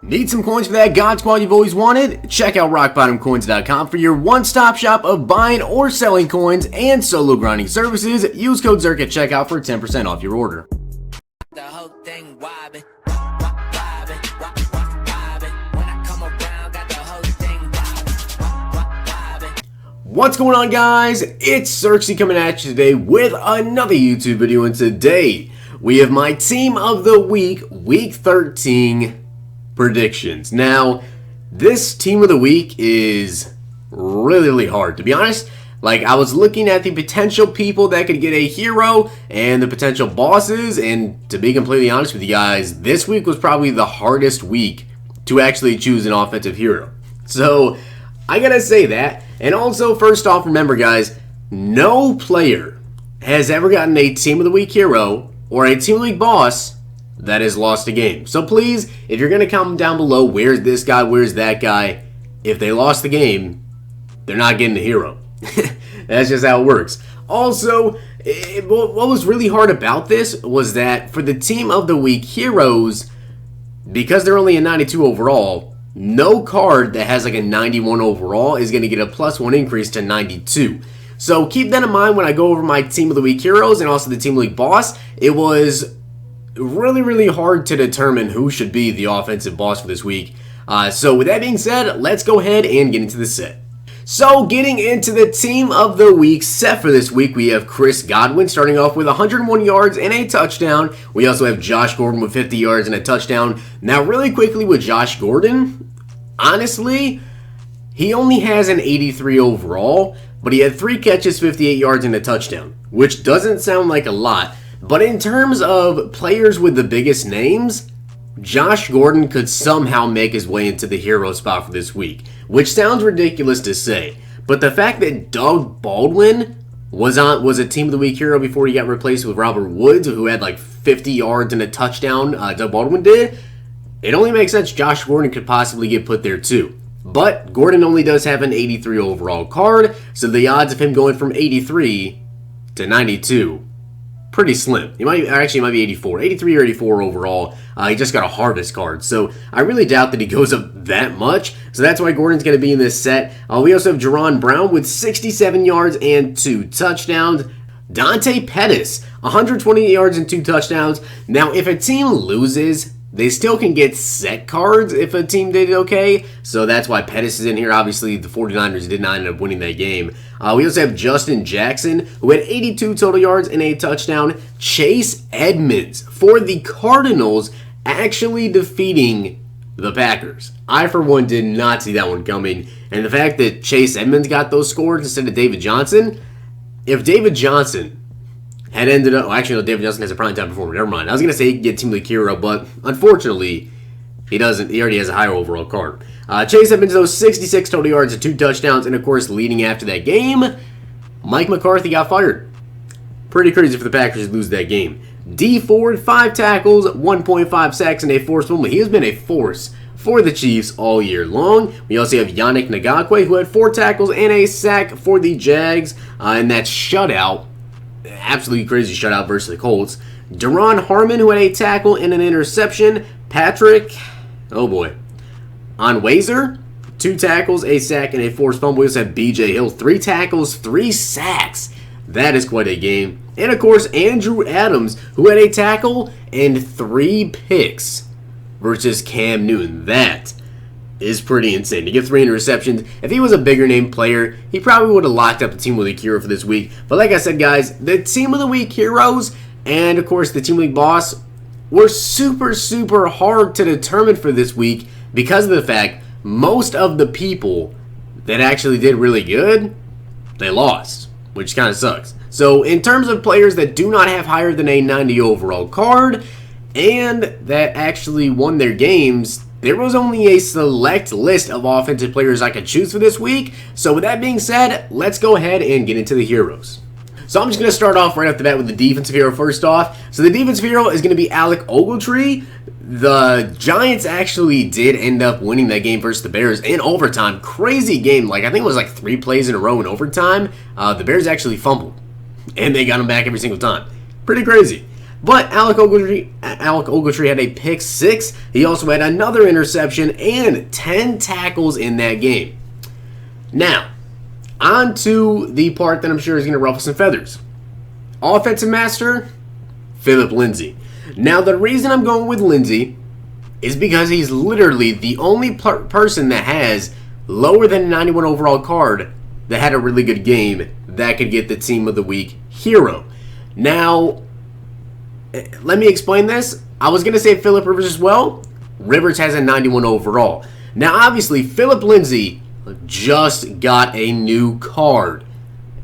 Need some coins for that God Squad you've always wanted? Check out rockbottomcoins.com for your one-stop shop of buying or selling coins and solo grinding services. Use code Zirk at checkout for 10% off your order. The whole thing wobbin'. What's going on, guys? It's Zirksee coming at you today with another YouTube video, and today we have my team of the week, week 13 predictions. Now, this team of the week is really hard, to be honest. Like, I was looking at the potential people that could get a hero and the potential bosses, and to be completely honest with you guys, this week was probably the hardest week to actually choose an offensive hero. So, I gotta say that. And also, first off, remember guys, no player has ever gotten a team of the week hero or a team of the week boss that has lost a game. So please, if you're gonna comment down below, where's this guy, where's that guy, if they lost the game, they're not getting a hero. That's just how it works. Also, what was really hard about this was that for the team of the week heroes, because they're only a 92 overall, no card that has like a 91 overall is going to get a +1 increase to 92. So keep that in mind when I go over my team of the week heroes and also the team of the week boss. It was really hard to determine who should be the offensive boss for this week. So with that being said, let's go ahead and get into the set. So getting into the team of the week set for this week, we have Chris Godwin starting off with 101 yards and a touchdown. We also have Josh Gordon with 50 yards and a touchdown. Now really quickly with Josh Gordon, honestly, he only has an 83 overall, but he had 3 catches, 58 yards and a touchdown, which doesn't sound like a lot. But in terms of players with the biggest names, Josh Gordon could somehow make his way into the hero spot for this week, which sounds ridiculous to say. But the fact that Doug Baldwin was a team of the week hero before he got replaced with Robert Woods, who had like 50 yards and a touchdown, Doug Baldwin did, it only makes sense Josh Gordon could possibly get put there too. But Gordon only does have an 83 overall card, so the odds of him going from 83 to 92, pretty slim. It might be 84. 83 or 84 overall. He just got a harvest card. So I really doubt that he goes up that much. So that's why Gordon's going to be in this set. We also have Jerron Brown with 67 yards and 2 touchdowns. Dante Pettis, 120 yards and 2 touchdowns. Now, if a team loses, they still can get set cards if a team did okay. So that's why Pettis is in here. Obviously, the 49ers did not end up winning that game. We also have Justin Jackson, who had 82 total yards and a touchdown. Chase Edmonds for the Cardinals actually defeating the Packers. I, for one, did not see that one coming. And the fact that Chase Edmonds got those scores instead of David Johnson, if David Johnson had ended up, actually, no, David Johnson has a primetime performer. Never mind. I was going to say he could get Team of the hero, but unfortunately, he doesn't. He already has a higher overall card. Chase Edmonds, though, 66 total yards and 2 touchdowns. And, of course, leading after that game, Mike McCarthy got fired. Pretty crazy for the Packers to lose that game. D Ford, 5 tackles, 1.5 sacks, and a forced fumble. He has been a force for the Chiefs all year long. We also have Yannick Ngakoue, who had 4 tackles and a sack for the Jags. And that shutout, absolutely crazy shutout versus the Colts. Deron Harmon, who had a tackle and an interception. Patrick, oh boy, Onweiser, 2 tackles, a sack, and a forced fumble. We also have BJ Hill, 3 tackles, 3 sacks. That is quite a game. And of course, Andrew Adams, who had a tackle and 3 picks versus Cam Newton. That is pretty insane. To get 3 interceptions, if he was a bigger name player, he probably would have locked up the team of the week hero for this week. But like I said, guys, the team of the week heroes and, of course, the team of the week boss were super hard to determine for this week because of the fact most of the people that actually did really good, they lost, which kind of sucks. So in terms of players that do not have higher than a 90 overall card and that actually won their games, there was only a select list of offensive players I could choose for this week. So with that being said, let's go ahead and get into the heroes. So I'm just going to start off right off the bat with the defensive hero first off. So the defensive hero is going to be Alec Ogletree. The Giants actually did end up winning that game versus the Bears in overtime. Crazy game. Like, I think it was like 3 plays in a row in overtime. The Bears actually fumbled, and they got them back every single time. Pretty crazy. But Alec Ogletree had a pick 6. He also had another interception and 10 tackles in that game. Now, on to the part that I'm sure is going to ruffle some feathers. Offensive master, Phillip Lindsay. Now, the reason I'm going with Lindsay is because he's literally the only person that has lower than a 91 overall card that had a really good game that could get the Team of the Week hero. Now, let me explain this. I was going to say Phillip Rivers as well. Rivers has a 91 overall. Now, obviously, Phillip Lindsay just got a new card.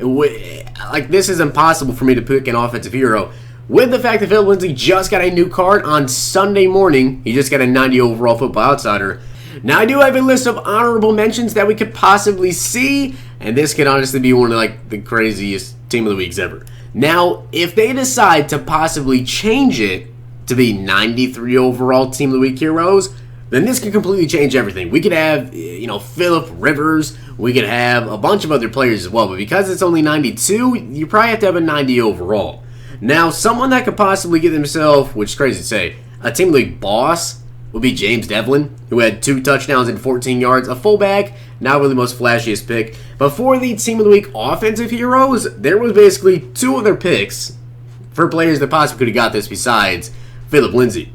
Like, this is impossible for me to pick an offensive hero. With the fact that Phillip Lindsay just got a new card on Sunday morning, he just got a 90 overall Football Outsider. Now, I do have a list of honorable mentions that we could possibly see, and this could honestly be one of like the craziest Team of the Weeks ever. Now, if they decide to possibly change it to be 93 overall Team of the Week heroes, then this could completely change everything. We could have, Phillip Rivers. We could have a bunch of other players as well. But because it's only 92, you probably have to have a 90 overall. Now, someone that could possibly get himself, which is crazy to say, a Team of the Week boss would be James Devlin, who had 2 touchdowns and 14 yards. A fullback, not really the most flashiest pick. But for the Team of the Week offensive heroes, there was basically 2 other picks for players that possibly could have got this besides Phillip Lindsay.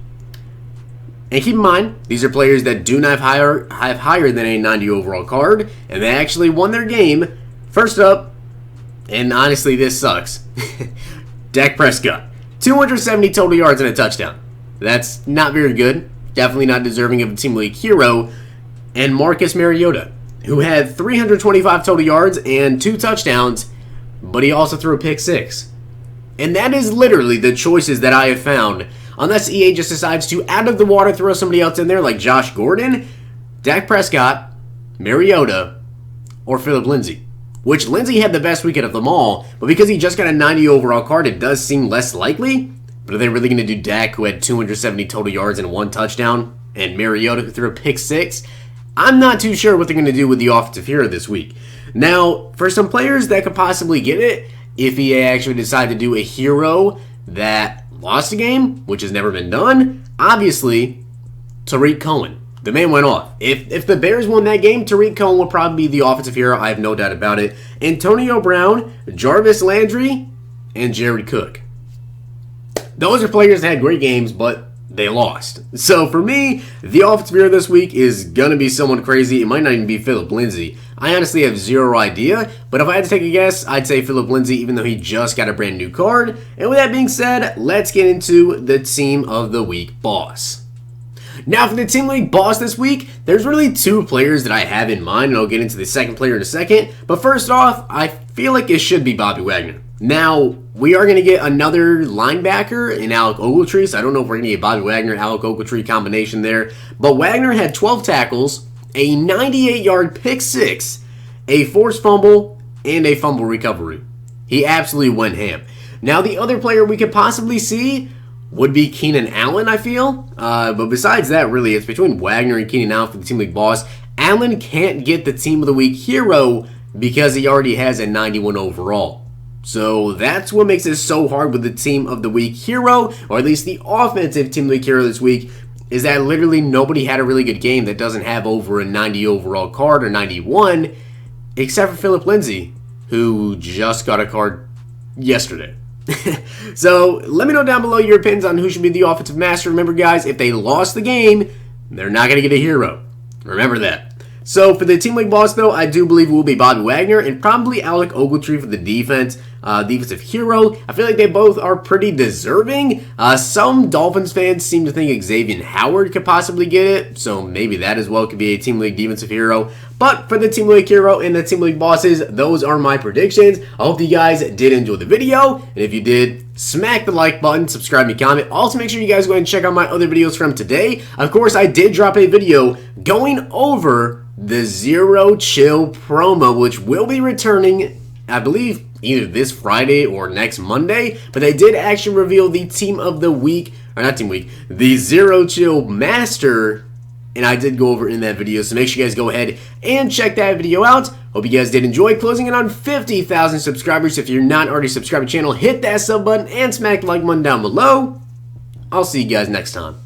And keep in mind, these are players that do not have higher than a 90 overall card, and they actually won their game. First up, and honestly this sucks, Dak Prescott. 270 total yards and a touchdown. That's not very good. Definitely not deserving of a Team League hero. And Marcus Mariota, who had 325 total yards and 2 touchdowns, but he also threw a pick 6. And that is literally the choices that I have found. Unless EA just decides to, out of the water, throw somebody else in there like Josh Gordon, Dak Prescott, Mariota, or Phillip Lindsay. Which Lindsay had the best weekend of them all, but because he just got a 90 overall card, it does seem less likely. But are they really going to do Dak, who had 270 total yards and 1 touchdown, and Mariota, who threw a pick 6? I'm not too sure what they're going to do with the offensive hero this week. Now, for some players that could possibly get it, if EA actually decide to do a hero that lost a game, which has never been done, obviously, Tariq Cohen. The man went off. If the Bears won that game, Tariq Cohen would probably be the offensive hero. I have no doubt about it. Antonio Brown, Jarvis Landry, and Jared Cook. Those are players that had great games, but they lost. So for me, the offensive hero this week is going to be someone crazy. It might not even be Phillip Lindsay. I honestly have zero idea, but if I had to take a guess, I'd say Phillip Lindsay, even though he just got a brand new card. And with that being said, let's get into the Team of the Week boss. Now, for the Team of the Week boss this week, there's really 2 players that I have in mind, and I'll get into the second player in a second. But first off, I feel like it should be Bobby Wagner. Now, we are going to get another linebacker in Alec Ogletree, so I don't know if we're going to get Bobby Wagner, Alec Ogletree combination there. But Wagner had 12 tackles, a 98-yard pick 6, a forced fumble, and a fumble recovery. He absolutely went ham. Now, the other player we could possibly see would be Keenan Allen, I feel. But besides that, really, it's between Wagner and Keenan Allen for the Team of the Week boss. Allen can't get the Team of the Week hero because he already has a 91 overall. So that's what makes it so hard with the Team of the Week hero, or at least the offensive Team of the Week hero this week, is that literally nobody had a really good game that doesn't have over a 90 overall card or 91, except for Phillip Lindsay, who just got a card yesterday. So let me know down below your opinions on who should be the offensive master. Remember, guys, if they lost the game, they're not going to get a hero. Remember that. So for the Team League boss, though, I do believe it will be Bobby Wagner and probably Alec Ogletree for the defensive hero. I feel like they both are pretty deserving. Some Dolphins fans seem to think Xavier Howard could possibly get it, so maybe that as well could be a Team League defensive hero. But for the Team League hero and the Team League bosses, those are my predictions. I hope you guys did enjoy the video, and if you did, smack the like button, subscribe, and comment. Also, make sure you guys go ahead and check out my other videos from today. Of course, I did drop a video going over the Zero Chill promo, which will be returning, I believe, either this Friday or next Monday. But they did actually reveal the Team of the Week, or not Team Week, the Zero Chill Master, and I did go over it in that video. So make sure you guys go ahead and check that video out. Hope you guys did enjoy. Closing in on 50,000 subscribers. If you're not already subscribed to the channel, hit that sub button and smack the like button down below. I'll see you guys next time.